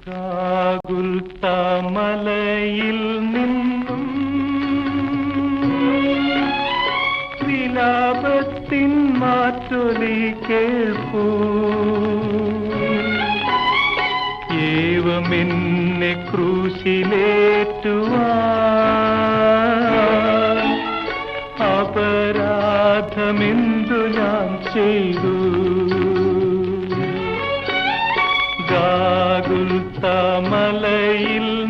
ഗാഗുൽത്താമലയിൽ നിന്നും വിലാപത്തിൻ മാറ്റൊലി കേൾപ്പൂ. ഏവമെന്നെ ക്രൂശിലേറ്റുവാൻ അപരാധമെന്തു ഞാൻ ചെയ്തു? ഗാഗുൽത്താമലയിൽ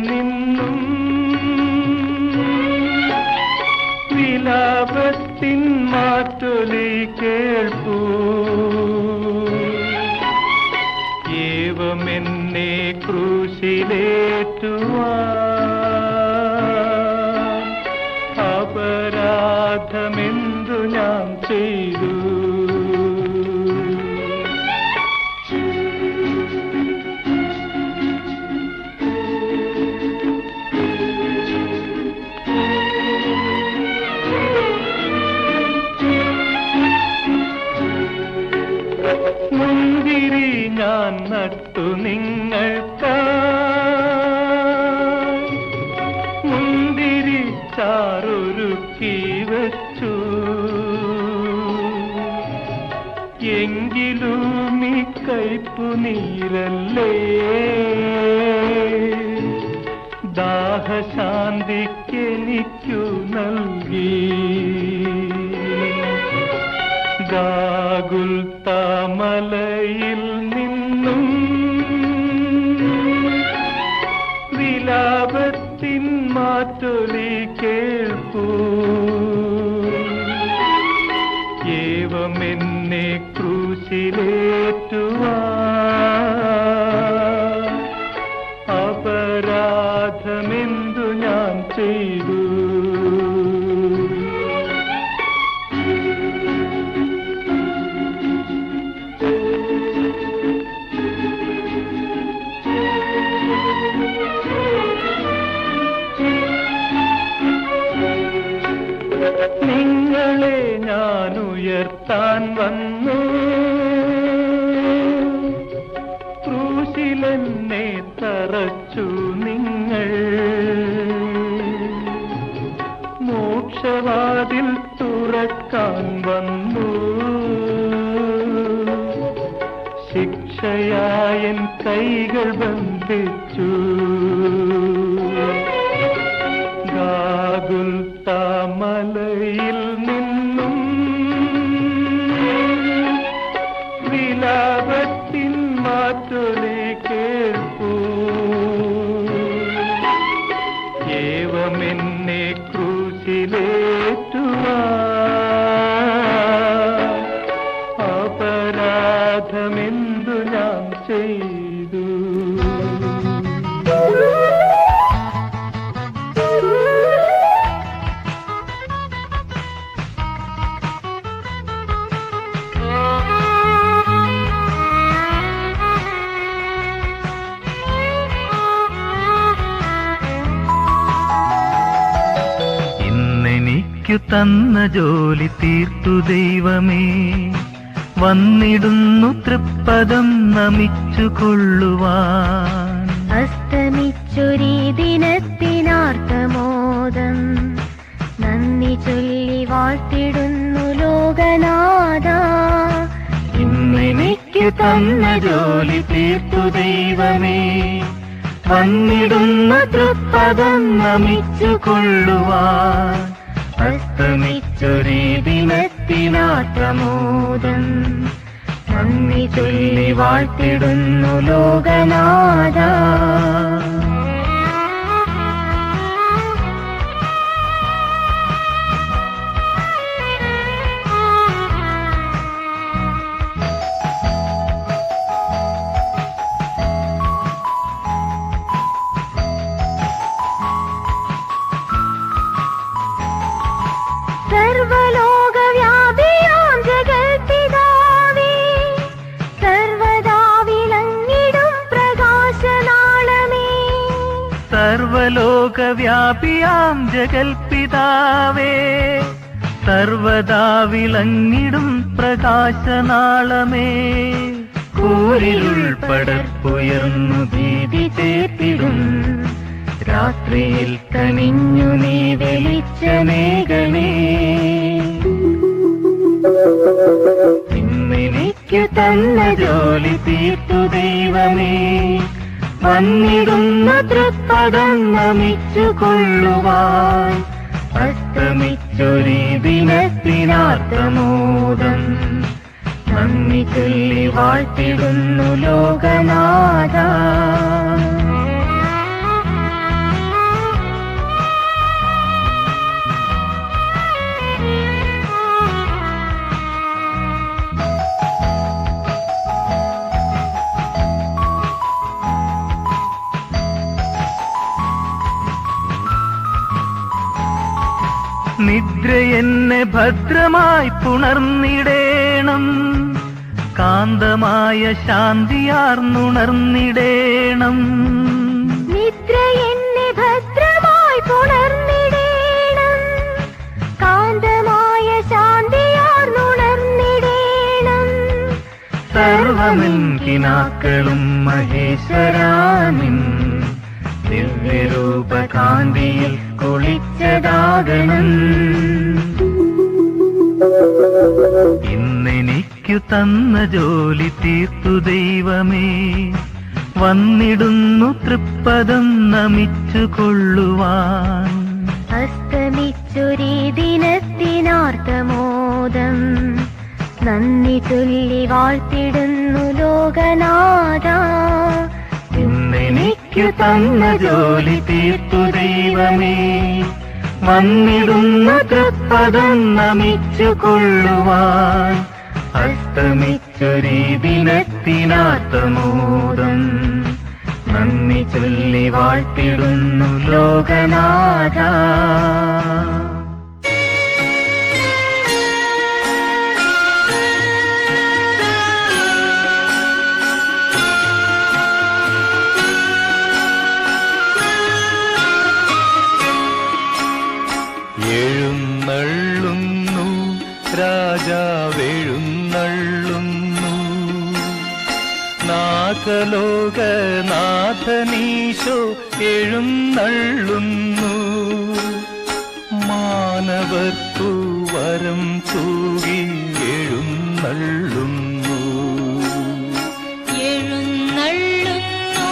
നിന്നും വിലാപത്തിൻ മാറ്റൊലി കേൾപ്പൂ. ഏവമെന്നെ ക്രൂശിലേറ്റുവാൻ അപരാധമെന്തു ഞാൻ ചെയ്തു? മുന്തിരി ഞാൻ നട്ടു നിങ്ങൾക്കായി, മുന്തിരി ചാറൊരുക്കി വച്ചു. എങ്കിലും ഈ കയ്പു നീരല്ലേ ദാഹശാന്തിക്കെനിക്കു നൽകി. ഗാഗുൽത്താമലയിൽ നിന്നും വിലാപത്തിൻ മാറ്റൊലി കേൾപ്പൂ. ഏവമെന്നെ ക്രൂശിലേറ്റുവാൻ അപരാധമെന്തു ഞാൻ ചെയ്തു? നിങ്ങളെ ഞാൻ ഉയർത്താൻ വന്നു, ക്രൂശിലെന്നെ തറച്ചു നിങ്ങൾ. മോക്ഷവാതിൽ തുറക്കാൻ വന്നു, ശിക്ഷയായൻ കൈകൾ ബന്ധിച്ചു. ഗാഗുൽത്താമലയിൽ നിന്നും വിലാപത്തിൻ മാറ്റൊലി കേൾപ്പൂ. ഏവമെന്നെ ക്രൂശിലേറ്റുവാൻ അപരാധമെന്തു ഞാൻ ചെയ്തു? ഇന്നെനിക്കു തന്ന ജോലി തീർത്തു ദൈവമേ, വന്നിടുന്നു തൃപ്പദം നമിച്ചുകൊള്ളുവാൻ. അസ്തമിച്ചൊരീ ദിനത്തിനാർത്തമോദം നന്ദി ചൊല്ലി വാഴ്ത്തിടുന്നു ലോകനാഥ. ഇന്നെനിക്കു തന്ന ജോലി തീർത്തു ദൈവമേ, വന്നിടുന്നു തൃപ്പദം നമിച്ചുകൊള്ളുവാൻ. അസ്തമിച്ചൊരീ ദിനത്തിനാർത്തമോദം നന്ദി ചൊല്ലി വാഴ്ത്തിടുന്നു ലോകനാഥ. സർവലോകവ്യാപിയാം ജഗൽപിതാവേ, സർവദാ വിളങ്ങിടും പ്രകാശനാളമേ. സർവലോകവ്യാപിയാം ജഗൽപിതാവേ, സർവദാ വിളങ്ങിടും പ്രകാശനാളമേ. ഓരിരുൾ പടർപ്പുയർന്നു ഭീതി ചേർത്തിടും രാത്രിയിൽ കനിഞ്ഞു നീ വെളിച്ചമേകണേ. ഇന്നെനിക്കു തന്ന ജോലി തീർത്തു ദൈവമേ, വന്നിടുന്ന തൃപ്പദം നമിച്ചു കൊള്ളുവാൻ അസ്തമിച്ചൊരീ ദിനത്തിനാർത്തമോദം നന്ദി ചൊല്ലി വാഴ്ത്തിടുന്നു ലോകനാഥ. നിദ്ര എന്നെ ഭദ്രമായി പുണർന്നിടേണം, കാന്തമായ ശാന്തിയാർന്നുണർന്നിടേണം. നിദ്ര എന്നെ ഭദ്രമായി പുണർന്നിടേണം, കാന്തമായ ശാന്തിയാർന്നുണർന്നിടേണം. സർവമെൻ കിനാക്കളും മഹേശ്വരാനിൻ ദിവ്യരൂപകാന്തിയിൽ കുളിച്ചതാകണം. ഇന്നെനിക്കു തന്ന ജോലി തീർത്തു ദൈവമേ, വന്നിടുന്നു തൃപ്പദം നമിച്ചു കൊള്ളുവാൻ അസ്തമിച്ചൊരീ ദിനത്തിനാർത്തമോദം നന്ദി ചൊല്ലി വാഴ്ത്തിടുന്നു ലോകനാഥ. ഇന്നെനിക്കു തന്ന ജോലി തീർത്തു ദൈവമേ, വന്നിടുന്ന തൃപ്പദം നമിച്ചു കൊള്ളുവാൻ അസ്തമിച്ചൊരീ ദിനത്തിനാർത്തമോദം നന്ദി ചൊല്ലി വാഴ്ത്തിടുന്നു ലോകനാഥ. എഴുന്നള്ളുന്നു രാജാവെഴുന്നള്ളുന്നു, നാഗലോകനാഥനീശോ എഴുന്നള്ളുന്നു. മാനവർക്കു വരം തൂകി എഴുന്നള്ളുന്നു. എഴുന്നള്ളുന്നു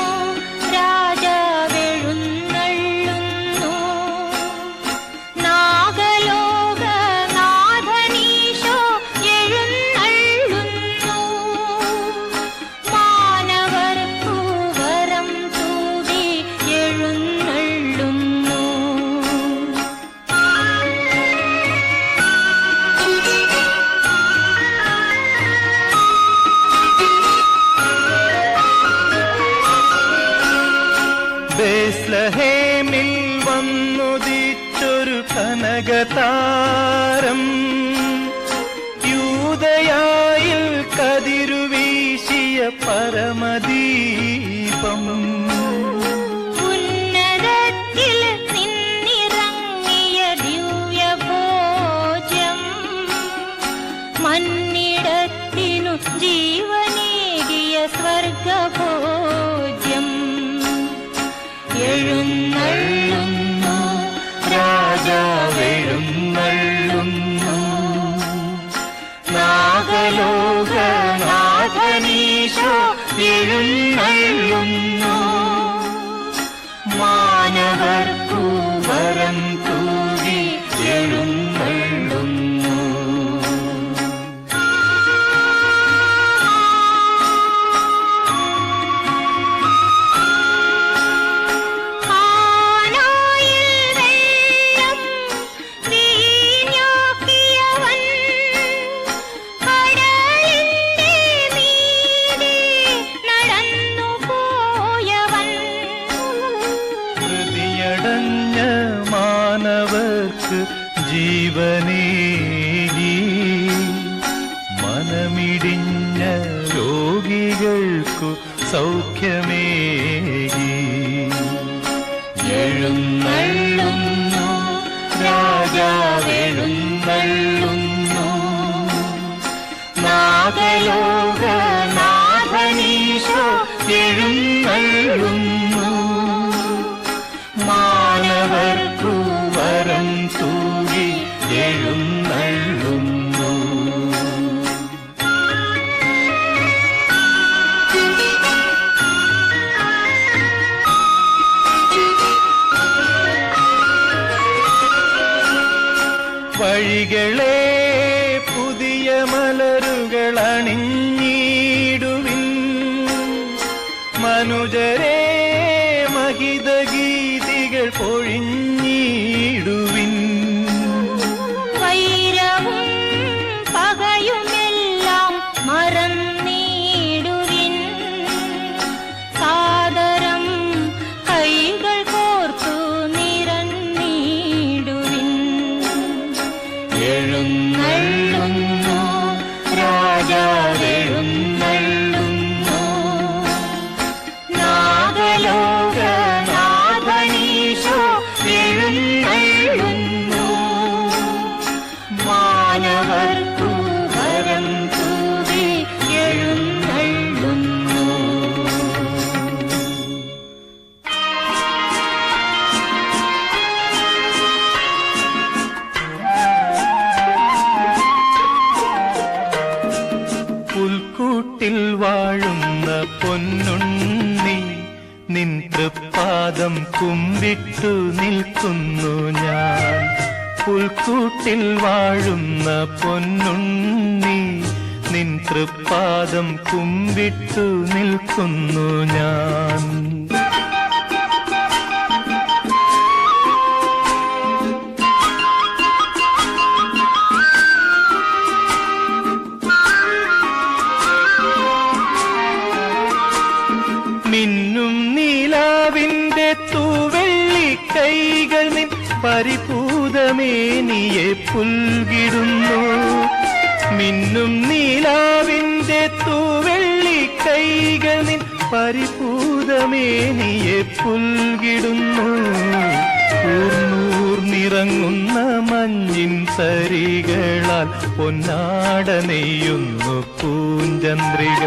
രാജാവെഴുന്നള്ളുന്നു, നാഗലോകനാഥനീശോ എഴുന്നള്ളുന്നു. മാനവർക്കു വരം തൂകി എഴുന്നള്ളുന്നു. ബേത്ലഹേമിൽ വന്നുദിച്ചൊരു കനകതാരം, യൂദയായിൽ കതിരുവീശിയ പരമദീപം. ഉന്നതത്തിൽ നിന്നിറങ്ങിയ ദിവ്യഭോജ്യം, മന്നിടത്തിനു ജീവനേകിയ സ്വർഗഭോജ്യം. എഴുന്നള്ളുന്നു രാജാവെഴുന്നള്ളുന്നു, നാഗലോകനാഥനീശോ എഴുന്നള്ളുന്നു. മാനവർക്കു വരം തൂകി എഴുന്നള്ളുന്നു. മാനവർക്ക് ജീവനേകി, മനമിടിഞ്ഞ രോഗികൾക്കു സൗഖ്യമേകി. എഴുന്നള്ളുന്നു രാജാവെഴുന്നള്ളുന്നു, നാഗലോകനാഥനീശോ സ്ത്രീകളെ പുതിയ മലരുകൾ അണിഞ്ഞിടുവിൻ, മനുജരെ മഹിതഗീതികൾ പൊഴിഞ്ഞിടുവിൻ. വൈരവും പകയുമെല്ലാം മറന്നിടുവിൻ, സാദരം കൈകൾ കോർത്തു നിരന്നിടുവിൻ. എഴുന്നള്ളുന്നു രാജാവെഴുന്നള്ളുന്നു, നാഗലോകനാഥനീശോ എഴുന്നള്ളുന്നു, മാനവർക്കു വരം തൂകി എഴുന്നള്ളുന്നു. പുൽക്കൂട്ടിൽ വാഴുന്ന പൊന്നുണ്ണി, നിൻ തൃപ്പാദം കുമ്പിട്ടു നിൽക്കുന്നു ഞാൻ. പുൽക്കൂട്ടിൽ വാഴുന്ന പൊന്നുണ്ണി, നിൻ തൃപ്പാദം കുമ്പിട്ടു നിൽക്കുന്നു ഞാൻ. മിന്നും നീലാവിന്റെ തൂവെള്ളി കൈകൾ നിൻ പരിപൂതമേനിയെ പുൽകിടുന്നു. മിന്നും നീലാവിന്റെ തൂവെള്ളി കൈകൾ നിൻ പരിപൂതമേനിയെ പുൽകിടുന്നു. ൂർന്നിറങ്ങുന്ന മഞ്ഞിൻ സരികളാൽ പൊന്നാട നെയ്യുന്നു പൂഞ്ചന്ദ്രിക.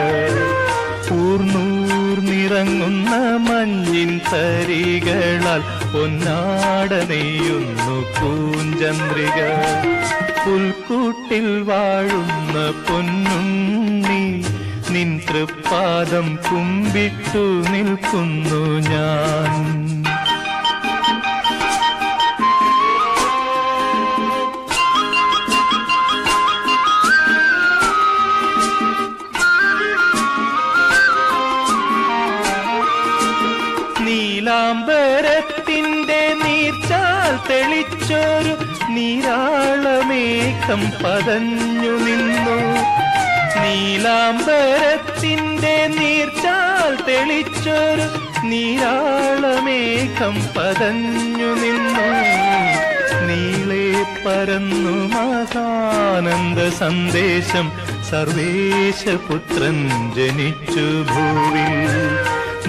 ൂർന്നിറങ്ങുന്ന മഞ്ഞിൻ സരികളാൽ പൊന്നാട നെയ്യുന്നു പൂഞ്ചന്ദ്രിക. പുൽക്കൂട്ടിൽ വാഴുന്ന പൊന്നുണ്ണി, നിൻ തൃപ്പാദം കുമ്പിട്ടു നിൽക്കുന്നു ഞാൻ. നീലാംബരത്തിന്റെ നീർച്ചാൽ തെളിച്ചൊരു നീരാളമേഘം പതഞ്ഞു നിന്നു. നീലാംബരത്തിന്റെ നീർച്ചാൽ തെളിച്ചൊരു നീരാളമേഘം പതഞ്ഞു നിന്നു. നീളെ പരന്നു മഹാനന്ദ സന്ദേശം, സർവേശപുത്രൻ ജനിച്ചു ഭൂവിൽ.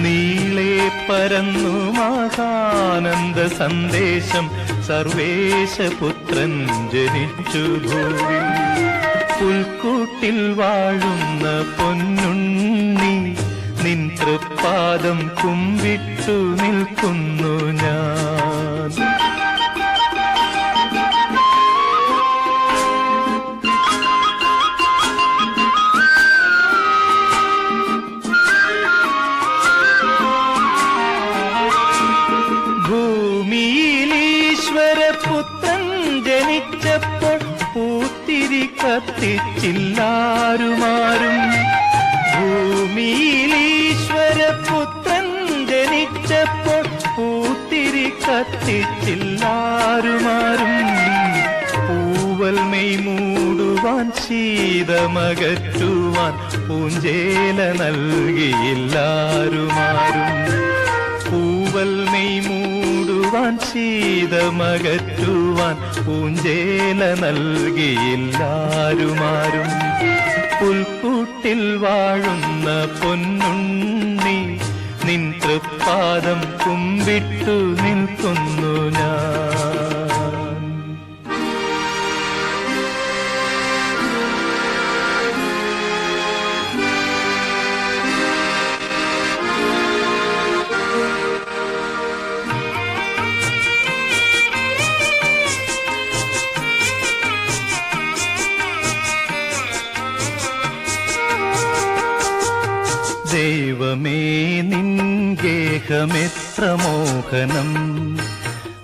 നീളെ പരന്നു മഹാനന്ദ സന്ദേശം, സർവേശപുത്രൻ ജനിച്ചു ഭൂവിൽ. പുൽക്കൂട്ടിൽ വാഴുന്ന പൊന്നുണ്ണി, നിൻ തൃപ്പാദം കുമ്പിട്ടു നിൽക്കുന്നു ഞാൻ. ഭൂമിയിലീശ്വരപുത്രൻ ജനിച്ചപ്പോൾ പൂത്തിരി കത്തിച്ചില്ലാരുമാരും. ഭൂമിയിലീശ്വരപുത്രൻ ജനിച്ചപ്പോൾ പൂത്തിരി കത്തിച്ചില്ലാരുമാരും. പൂവൽ മെയ് മൂടുവാൻ ശീതമകറ്റുവാൻ പൂഞ്ചേല നൽകിയില്ലാരുമാരും. പൂവൽ മെയ് മൂടുവാൻ ശീതമകറ്റുവാൻ പൂഞ്ചേല നൽകിയില്ലാരുമാരും. പുൽക്കൂട്ടിൽ വാഴുന്ന പൊന്നുണ്ണി, നിൻ തൃപ്പാദം കുമ്പിട്ടു നിൽക്കുന്നു ഞാൻ. ദൈവമേ നിൻ ഗേഹമെത്ര മോഹനം,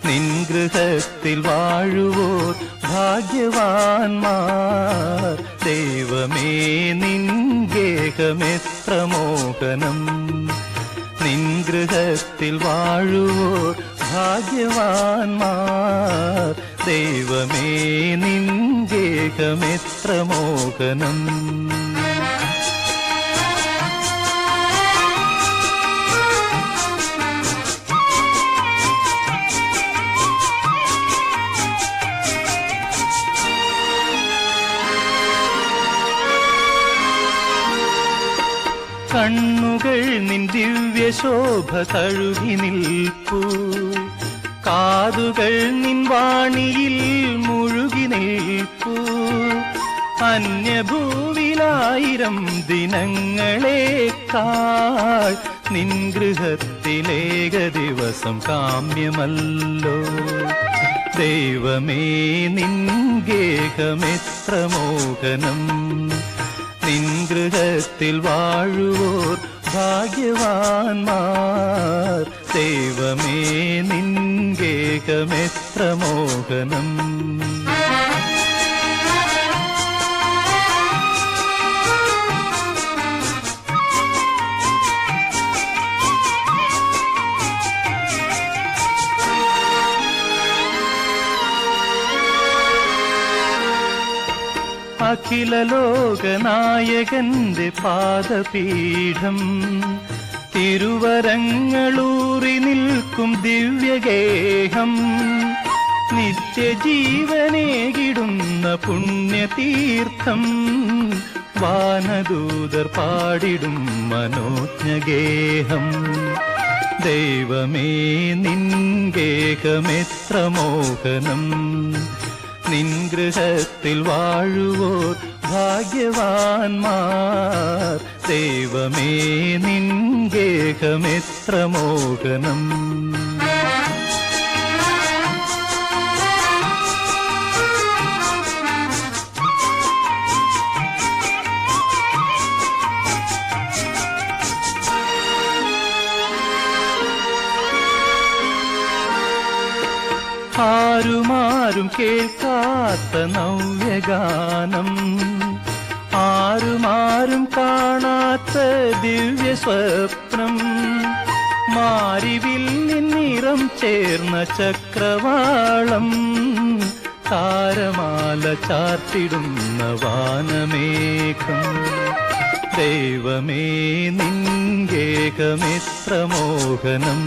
നിൻ ഗൃഹത്തിൽ വാഴുവോർ ഭാഗ്യവാന്മാർ. ദൈവമേ നിൻ ഗേഹമെത്ര മോഹനം. നിൻ ഗൃഹത്തിൽ വാഴുവോർ ഭാഗ്യവാന്മാർ. ദൈവമേ നിൻ ഗേഹമെത്ര മോഹനം. കണ്ണുകൾ നിൻ ദിവ്യശോഭ തഴുകി നിൽപ്പൂ. കാതുകൾ നിൻ വാണിയിൽ മുഴുകി നിൽപ്പൂ. അന്യഭൂവിലായിരം ദിനങ്ങളേക്കാൾ നിൻ ഗൃഹത്തിലേക ദിവസം കാമ്യമല്ലോ. ദൈവമേ നിൻ ഗേഹമെത്ര മോഹനം. നിൻ ഗൃഹത്തിൽ വാഴുവോർ ഭാഗ്യവാന്മാർ. ദൈവമേ നിൻ ഗേഹമെത്ര മോഹനം. അഖില ലോകനായകന്റെ പാദപീഠം. തിരുവരങ്ങളൂറി നിൽക്കും ദിവ്യഗേഹം. നിത്യജീവനേകിടുന്ന പുണ്യതീർത്ഥം. വാനദൂതർ പാടിടും മനോജ്ഞഗേഹം. ദൈവമേ നിൻ ഗേഹമെത്ര മോഹനം. നിൻ ഗൃഹത്തിൽ വാഴുവോർ ഭാഗ്യവാന്മാർ. ദൈവമേ നിൻ ഗേഹമെത്ര മോഹനം. ആരുമാരും കേൾക്കാത്ത നവ്യഗാനം. ആരുമാരും കാണാത്ത ദിവ്യസ്വപ്നം. മാരിവില്ലിൻ നിറം ചേർന്ന ചക്രവാളം. താരമാല ചാർത്തിടുന്ന വാനമേഘം. ദൈവമേ നിൻ ഗേഹമെത്ര മോഹനം.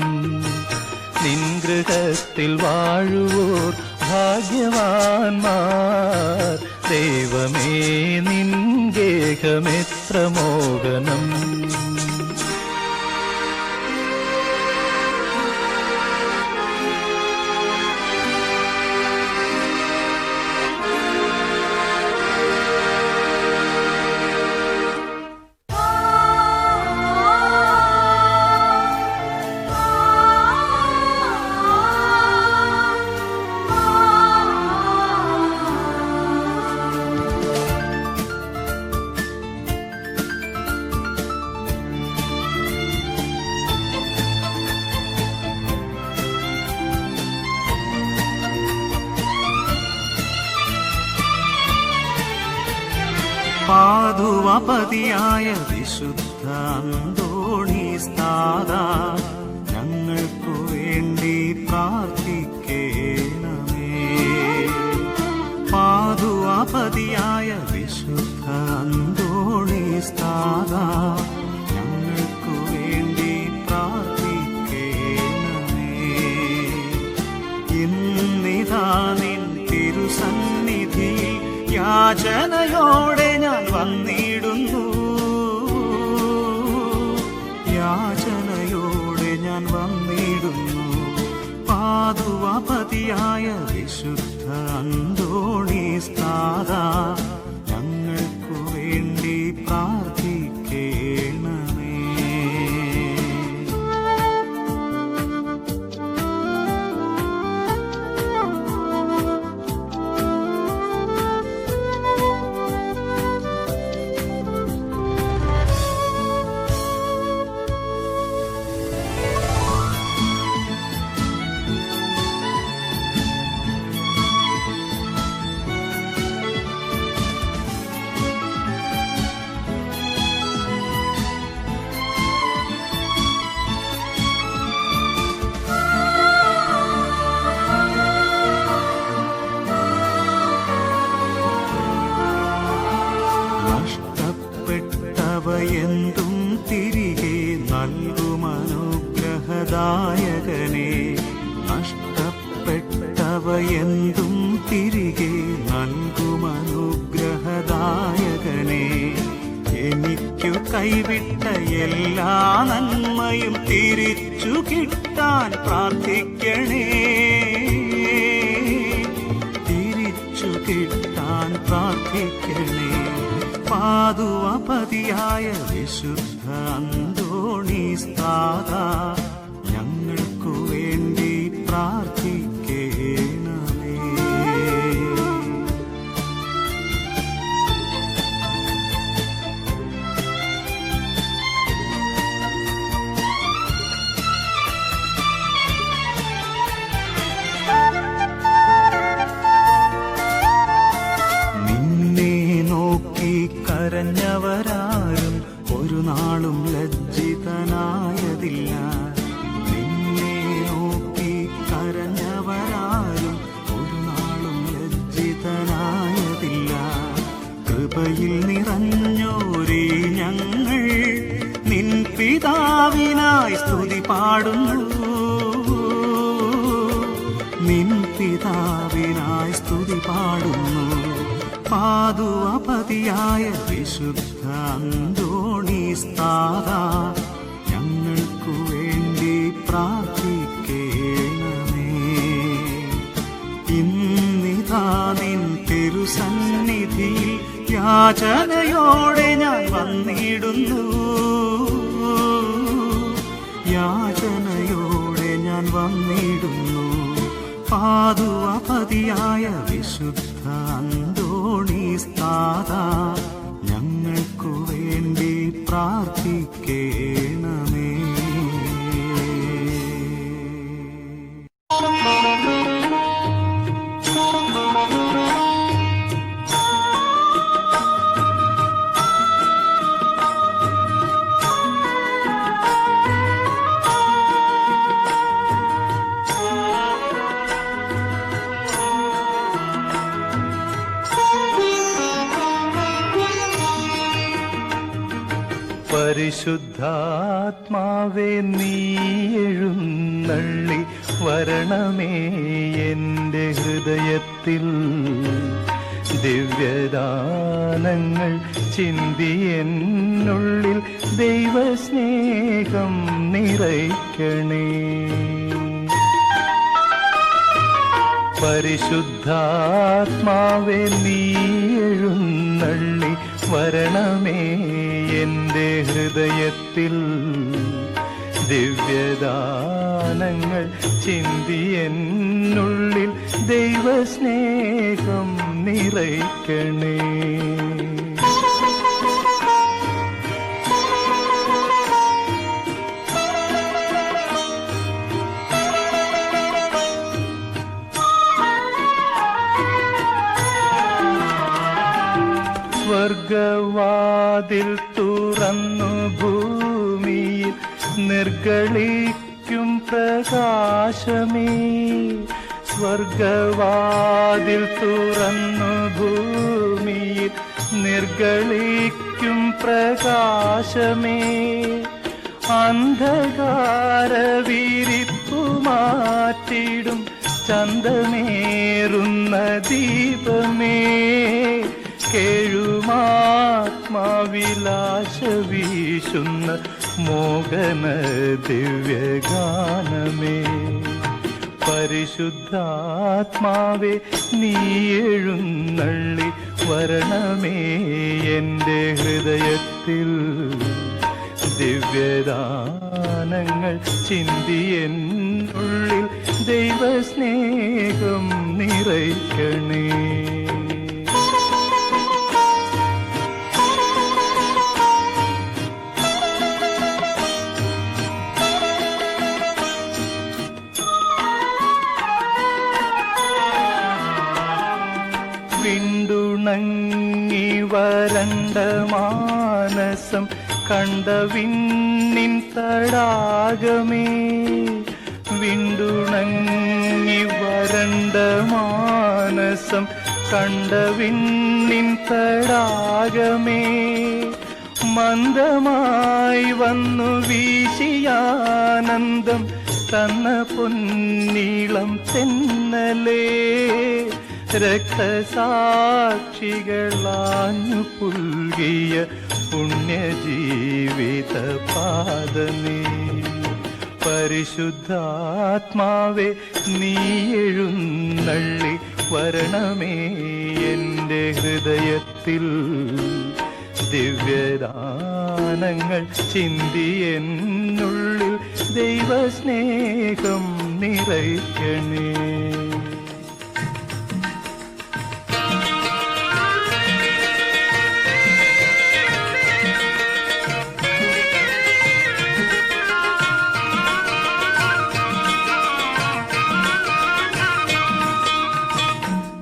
നിൻ ഗൃഹത്തിൽ വാഴുവോർ ഭാഗ്യവാന്മാർ. ദൈവമേ നിൻ ഗേഹമെത്ര മോഹനം. പാതുവപതിയായ വിശുദ്ധ അന്തോണീസ് താതാ, ഞങ്ങൾക്കു വേണ്ടി പ്രാർത്ഥിക്കേണമേ. പാതുവപതിയായ വിശുദ്ധ അന്തോണീസ് താതാ, ഞങ്ങൾക്കു വേണ്ടി പ്രാർത്ഥിക്കേണമേ. ഇന്നിതാ നിൻ തിരുസന്നിധിയിൽ യാചനയോടെ ഞാൻ വന്നിടുന്നു. യാചനയോടെ ഞാൻ വന്നിടുന്നു. പാതുവപതിയായ വിശുദ്ധ അന്തോണീസ് താതാ, ഞങ്ങൾക്കു വേണ്ടി പ്രാർത്ഥിക്കേണമേ. എന്തും തിരികെ നൽകുമനുഗ്രഹദായകനെ, നഷ്ടപ്പെട്ടവ എന്തും തിരികെ നൽകുമനുഗ്രഹദായകനെ, എനിക്കു കൈവിട്ട എല്ലാ നന്മയും തിരിച്ചു കിട്ടാൻ പ്രാർത്ഥിക്കണേ, തിരിച്ചു കിട്ടാൻ പ്രാർത്ഥിക്കണേ. പാതുവപതിയായ വിശുദ്ധ അന്തോണീസ് താതാ, ഞങ്ങൾക്കു വേണ്ടി പ്രാർത്ഥിക്കേണമേ. കരഞ്ഞവരാരും ഒരു നാളും ലജ്ജിതനായതില്ല, നിന്നെ നോക്കി കരഞ്ഞവരാരും ഒരു നാളും ലജ്ജിതനായതില്ല. കൃപയിൽ നിറഞ്ഞോരേ ഞങ്ങൾ നിൻ പിതാവിനായി സ്തുതി പാടുന്നു, നിൻ പിതാവിനായി സ്തുതി പാടുന്നു. പാതുവപതിയായ വിശുദ്ധ അന്തോണീസ് താതാ, ഞങ്ങൾക്കു വേണ്ടി പ്രാർത്ഥിക്കേണമേ. ഇന്നിതാ നിൻ തിരുസന്നിധിയിൽ യാചനയോടെ ഞാൻ വന്നിടുന്നു, യാചനയോടെ ഞാൻ വന്നിടുന്നു. പാതുവപതിയായ വിശുദ്ധ അന്തോണീസ് താതാ, ഞങ്ങൾക്കു വേണ്ടി പ്രാർത്ഥിക്കേണമേ. പരിശുദ്ധാത്മാവേ നീ എഴുന്നള്ളി വരണമേ എൻ്റെ ഹൃദയത്തിൽ, ദിവ്യദാനങ്ങൾ ചിന്തി എന്നുള്ളിൽ ദൈവസ്നേഹം നിറയ്ക്കണേ. പരിശുദ്ധാത്മാവേ നീ എഴുന്നള്ളി വരണമേ എൻ്റെ ഹൃദയത്തിൽ, ദിവ്യദാനങ്ങൾ ചിന്തി എന്നുള്ളിൽ ദൈവസ്നേഹം നിറയ്ക്കണേ. സ്വർഗവാതിൽ തുറന്നു ഭൂമിയിൽ നിർഗളിക്കും പ്രകാശമേ, സ്വർഗവാതിൽ തുറന്നു ഭൂമിയിൽ നിർഗളിക്കും പ്രകാശമേ, അന്ധകാര വിരിപ്പു മാറ്റിടും ചന്തമേറുന്ന ദീപമേ, കേഴുമാത്മാവിലാശ വീശുന്ന മോഹന ദിവ്യഗാനമേ. പരിശുദ്ധാത്മാവേ നീ എഴുന്നള്ളി വരണമേ എൻ്റെ ഹൃദയത്തിൽ, ദിവ്യദാനങ്ങൾ ചിന്തി എന്നുള്ളിൽ ദൈവസ്നേഹം നിറയ്ക്കണേ. വിണ്ടുണങ്ങി വരണ്ട മാനസം കണ്ട വിണ്ണിൻ തടാകമേ, വിണ്ടുണങ്ങി വരണ്ട മാനസം കണ്ട വിണ്ണിൻ തടാകമേ, മന്ദമായി വന്നു വീശിയാനന്ദം തന്ന പൊന്നീളം തെന്നലേ രക്തസാക്ഷികളാഞ്ഞു പുൽകിയ പുണ്യജീവിത പാദമേ പരിശുദ്ധാത്മാവേ നീ എഴുന്നള്ളി വരണമേ എൻ്റെ ഹൃദയത്തിൽ ദിവ്യദാനങ്ങൾ ചിന്തി എന്നുള്ളിൽ ദൈവസ്നേഹം നിറയ്ക്കണേ.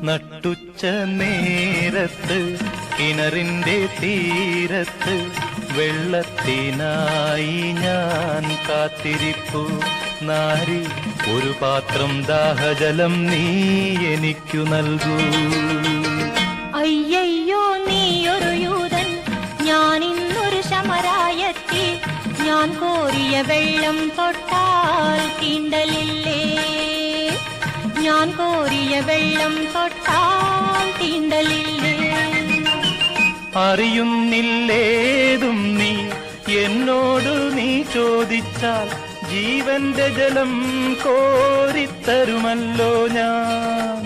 നട്ടുച്ച നേരത്ത് കിണറിന്റെ തീരത്ത് വെള്ളത്തിനായി ഞാൻ കാത്തിരിപ്പു നാരി ഒരു പാത്രം ദാഹജലം നീ എനിക്കു നൽകൂ. അയ്യയ്യോ നീയൊരു യൂതൻ, ഞാൻ ഇന്നൊരു ശമരായത്തി, ഞാൻ കോരിയ വെള്ളം തൊട്ടാൽ തീണ്ടലില്ലേ, ഞാൻ കോരിയ വെള്ളം തൊട്ടാൽ തീണ്ടലില്ലേ. അറിയുന്നില്ലേതും നീ എന്നോട് നീ ചോദിച്ചാൽ ജീവന്റെ ജലം കോരിത്തരുമല്ലോ ഞാൻ,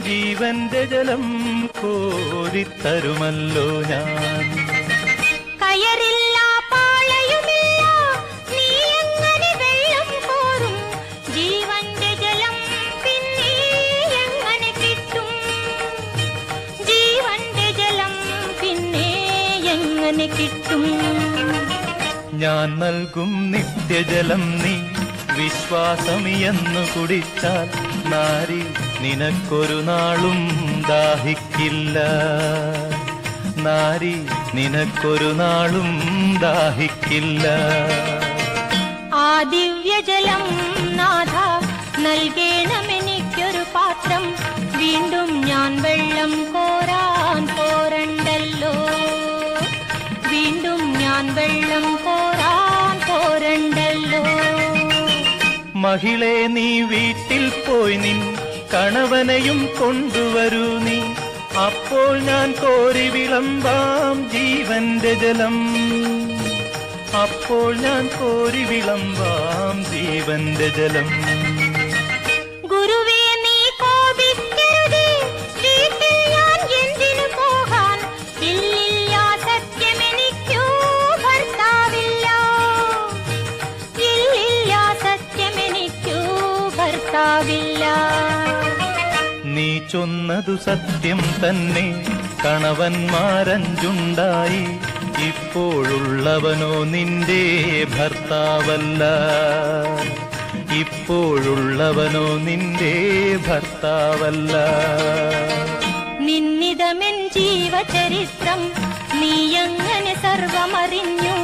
ജീവന്റെ ജലം കോരിത്തരുമല്ലോ ഞാൻ. കയറില്ല പാളയുമില്ല, നീ എങ്ങനെ വെള്ളം കോരും, ജീവന്റെ ജലം പിന്നെ എങ്ങനെ കിട്ടും, ജീവന്റെ ജലം പിന്നെ എങ്ങനെ കിട്ടും. ഞാൻ നൽകും നിത്യജലം നീ വിശ്വാസമിയെന്നു കുടിച്ചാൽ നാരി നിനക്കൊരു നാളും ദാഹിക്കില്ല, നാരി നിനക്കൊരു നാളും ദാഹിക്കില്ല. ആ ദിവ്യജലം നാഥ നൽകേണമെനിക്കൊരു പാത്രം, വീണ്ടും ഞാൻ വെള്ളം കോരാൻ പോരണ്ടല്ലോ, വീണ്ടും ഞാൻ വെള്ളം കോരാൻ പോരണ്ടല്ലോ. മഹിളെ നീ വീട്ടിൽ പോയി നിൻ കണവനെയും കൊണ്ടുവരൂ നീ, അപ്പോൾ ഞാൻ കോരി വിളമ്പാം ജീവന്റെ ജലം, അപ്പോൾ ഞാൻ കോരി വിളമ്പാം ജീവന്റെ ജലം. ഗുരുവേ നീ കോപിക്കരുതേ, വീട്ടിൽ ഞാൻ എന്തിനു പോകാൻ, ഇല്ലില്ല സത്യമെനിക്കു ഭർത്താവില്ല, ഇല്ലില്ല സത്യമെനിക്കു ഭർത്താവില്ല. നീ ചൊന്നതു സത്യം തന്നെ, കണവന്മാരഞ്ചുണ്ടായി, ഇപ്പോഴുള്ളവനോ നിന്റെ ഭർത്താവല്ല, ഇപ്പോഴുള്ളവനോ നിന്റെ ഭർത്താവല്ല. നിന്നിതമെൻ ജീവചരിത്രം നീയങ്ങനെ സർവമറിഞ്ഞു,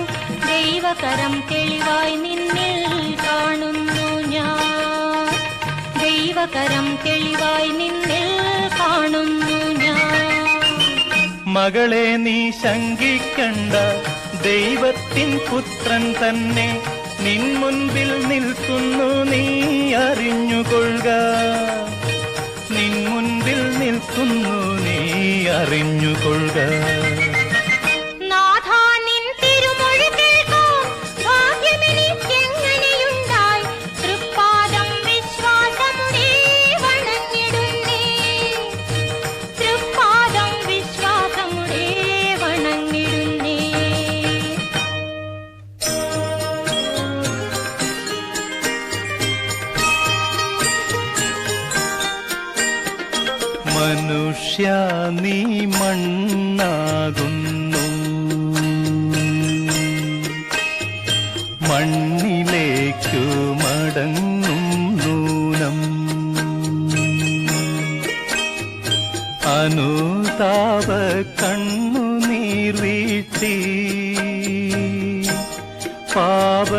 ദൈവകരം തെളിവായി നിന്നിൽ കാണുന്നു ഞാൻ, ദൈവകരം തെളിവായി നിന്നിൽ കാണുന്നു ഞാൻ. മകളെ നീ ശങ്കിക്കണ്ട, ദൈവത്തിൻ പുത്രൻ തന്നെ നിൻ മുൻപിൽ നിൽക്കുന്നു, നീ അറിഞ്ഞുകൊള്ളുക, നിൻ മുൻപിൽ നിൽക്കുന്നു, നീ അറിഞ്ഞുകൊള്ളുക. നാഥാ നിൻ തിരുമൊഴി കേൾക്കാം, ഭാഗ്യമെനിക്കെങ്ങനെയുണ്ടായി, തൃപ്പാദം വിശ്വാസമുടെ വണങ്ങിടുന്നേ, തൃപ്പാദം വിശ്വാസമുടെ വണങ്ങിടുന്നേ. മനുഷ്യ നീ മണ്ണാകുന്നു, മണ്ണിലേക്കു മടങ്ങും നൂനം, അനുതാപ കണ്ണുനീർ വീഴ്ത്തി പാപ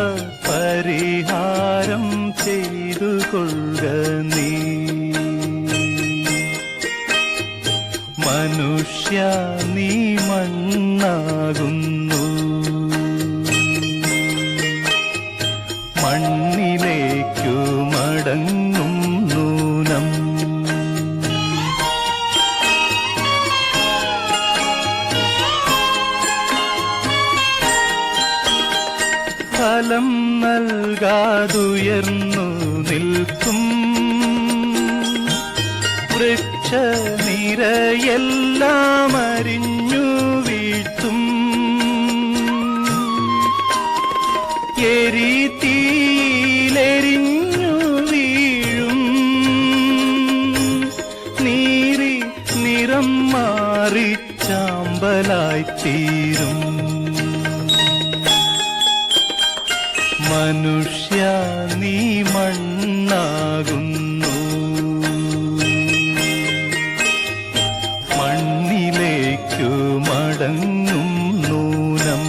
പരിഹാരം ചെയ്തു കൊള്ളുക നീ. മനുഷ്യ നീ മണ്ണാകുന്നു, മണ്ണിലേക്കു മടങ്ങും നൂനം. ഫലം നൽകാതുയർന്നു നിൽക്കും വൃക്ഷനിരയെല്ലാം അരിഞ്ഞു വീഴ്ത്തും. എരിതീയിലെരിഞ്ഞു വീഴും നീറി നിറം മാറി ചാമ്പലായിത്തീരും. മനുഷ്യ നീ മണ്ണാകുന്നു, മണ്ണിലേക്കു മടങ്ങും നൂനം.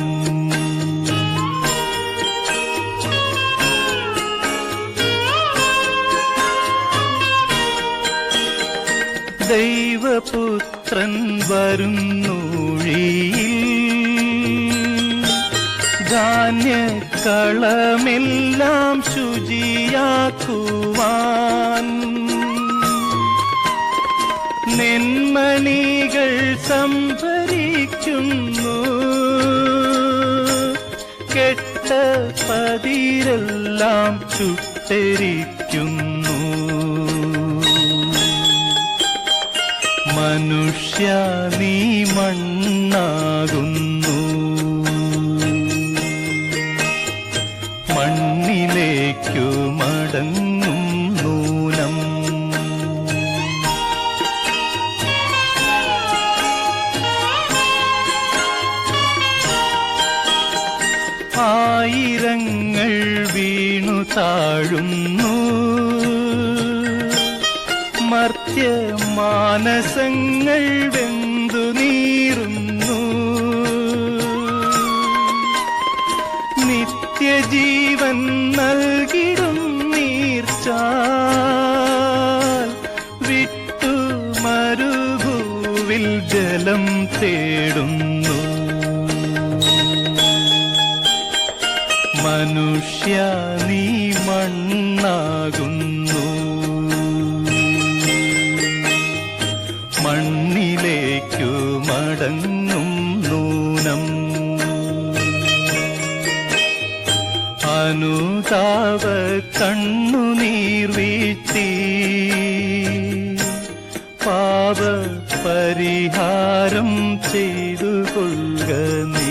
ദൈവപുത്രൻ വരുന്നൂഴിയിൽ ധാന്യക്കളമെല്ലാം ശുചിയാക്കുവാൻ. നെന്മണികൾ സംഭരിക്കുന്നു, കെട്ട പതിരെല്ലാം ചുട്ടെരിക്കുന്നു. മനുഷ്യ നീ മണ്ണാകുന്നു, മണ്ണിലേക്കു മടങ്ങും നൂനം. ആയിരങ്ങൾ വീണു താഴുന്നു, മർത്യമാനസങ്ങൾ വെന്തു നീറുന്നു. നിത്യജീവൻ നൽകിടും നീർച്ചാൽ വിട്ടു മരുഭൂവിൽ ജലം തേടുന്നു. മനുഷ്യ നീ മണ്ണാകുന്നു, മണ്ണിലേക്കു മടങ്ങും നൂനം. അനുതാപ കണ്ണുനീർ വീഴ്ത്തി പാപ പരിഹാരം ചെയ്തു കൊള്ളുക നീ.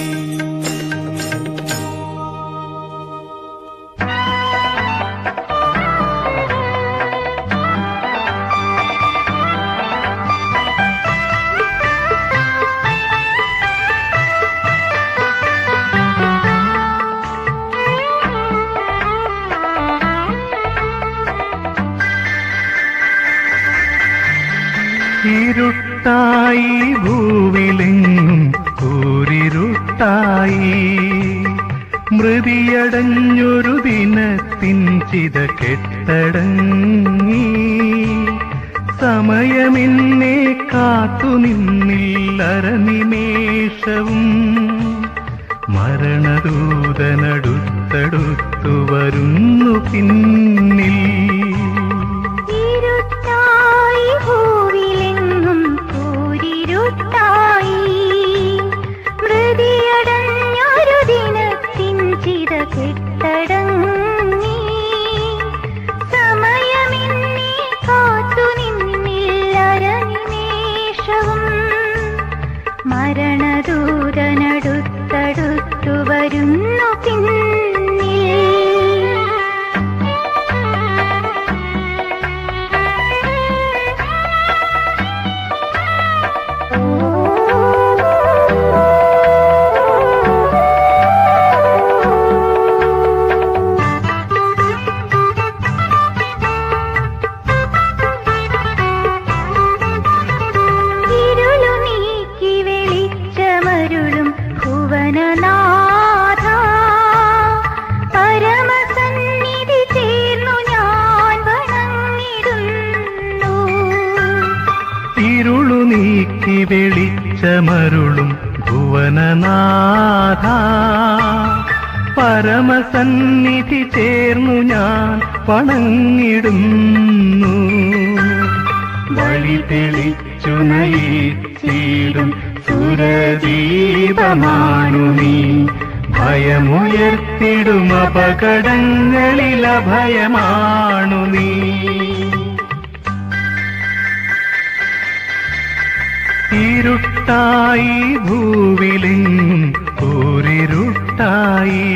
ഇരുട്ടായി ഭൂവിലെങ്ങും കൂരിരുട്ടായി, മൃതിയടഞ്ഞൊരു ദിനത്തിൻ ചിത കെട്ടടങ്ങി. സമയമെന്നെ കാത്തുനിന്നില്ലരനിമേഷവും, മരണദൂതനടുത്തടുത്തു വരുന്നു പിന്നിൽ. കെട്ടടങ്ങി സമയമെന്നെ കാത്തുനിന്നില്ലരനിമേഷവും, മരണദൂതനടുത്തടുത്തു വരുന്നു പിന്നിൽ. പരമസന്നിധി ചേർന്നു ഞാൻ വണങ്ങിടുന്നു. വഴി തെളിച്ചു നയിച്ചിടും സുരദീപമാണു നീ. ഭയമുയർത്തിടും അപകടങ്ങളിൽ അഭയമാണു നീ. ഇരുട്ടായി ഭൂവിലെങ്ങും കൂരിരുട്ടായി.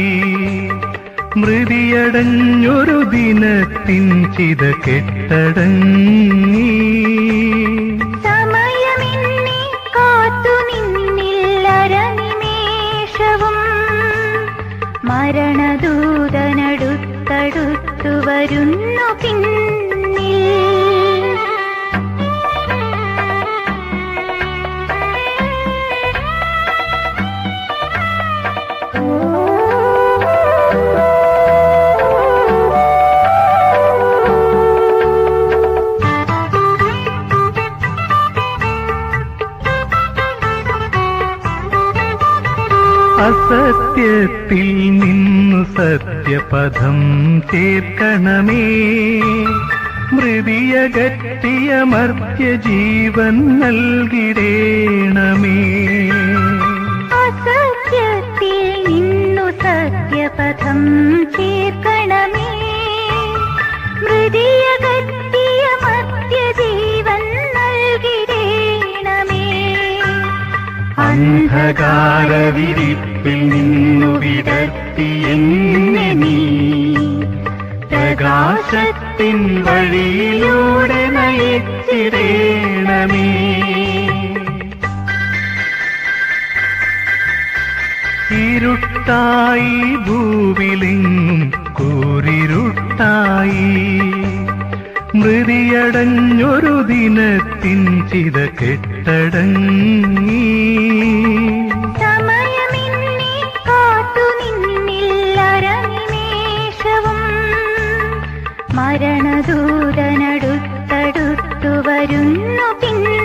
മൃതിയടഞ്ഞൊരു ദിനത്തിൻ ചിത കെട്ടടങ്ങി. സമയമെന്നെ കാത്തു നിന്നില്ലരനിമേഷവും. മരണദൂതനടുത്തടുത്തു വരുന്നു പിന്നിൽ. അസത്യത്തിൽ നിന്നു സത്യപഥം ചേർക്കണമേ. മൃതിയകറ്റിയ മർത്യജീവൻ നൽകിടേണമേ. അസത്യത്തിൽ നിന്നു സത്യപഥം ചേർക്കണമേ. മൃതിയകറ്റിയ മർത്യജീവൻ നൽകിടേണമേ. അന്ധകാരവിരിപ്പിൽ നിന്നു വിടർത്തി എന്നെ നീ. പ്രകാശത്തിൻ വഴിയിലൂടെ നയിച്ചിടേണമേ. ഇരുട്ടായി ഭൂവിലെങ്ങും കൂരിരുട്ടായി. മൃതിയടഞ്ഞൊരു ദിനത്തിൻ ചിത കെട്ടടങ്ങി. സമയമെന്നെ കാത്തു നിന്നില്ലരനിമേഷവും. മരണദൂതനടുത്തടുത്തു വരുന്നു പിന്നിൽ.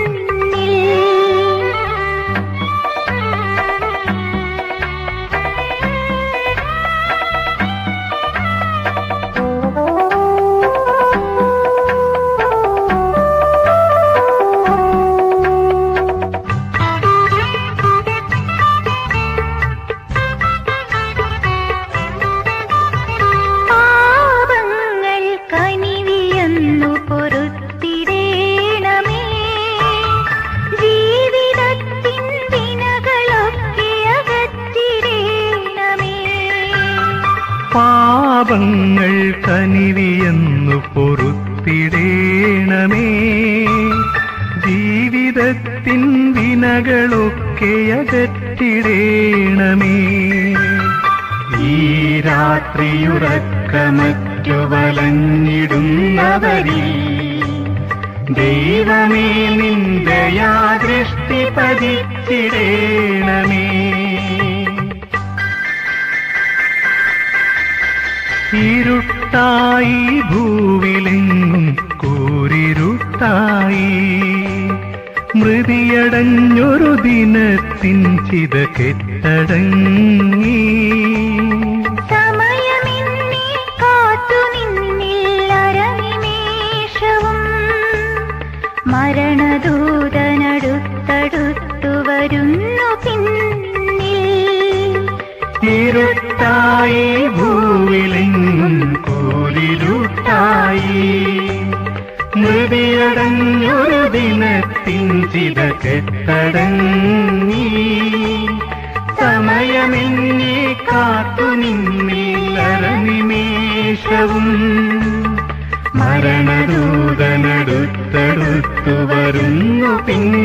പാപങ്ങൾ കനിവിയെന്നു പൊറുത്തിടേണമേ. ജീവിതത്തിൻ വിനകളൊക്കെ അകറ്റിടേണമേ. ഈ രാത്രിയുറക്കമറ്റു വലഞ്ഞിടുന്നവരിൽ ദൈവമേ നിൻ ദയാദൃഷ്ടി പതിച്ചിടേണമേ. ഇരുട്ടായി ഭൂവിലെങ്ങും കൂരിരുട്ടായി. മൃതിയടഞ്ഞൊരു ദിനത്തിൻ ചിത കെട്ടടങ്ങി. സമയമെന്നെ കാത്തു നിന്നില്ലരനിമേഷവും. മരണദൂതനടുത്തടുത്തു വരുന്നു പിന്നിൽ. ഇരുട്ടായി ഭൂവിലെങ്ങും കൂരിരുട്ടായി. മൃതിയടഞ്ഞൊരു ദിനത്തിൻ ചിത കെട്ടടങ്ങി. സമയമെന്നെ കാത്തു നിന്നില്ലരനിമേഷവും. മരണദൂതനടുത്തടുത്തു വരുന്നു പിന്നിൽ.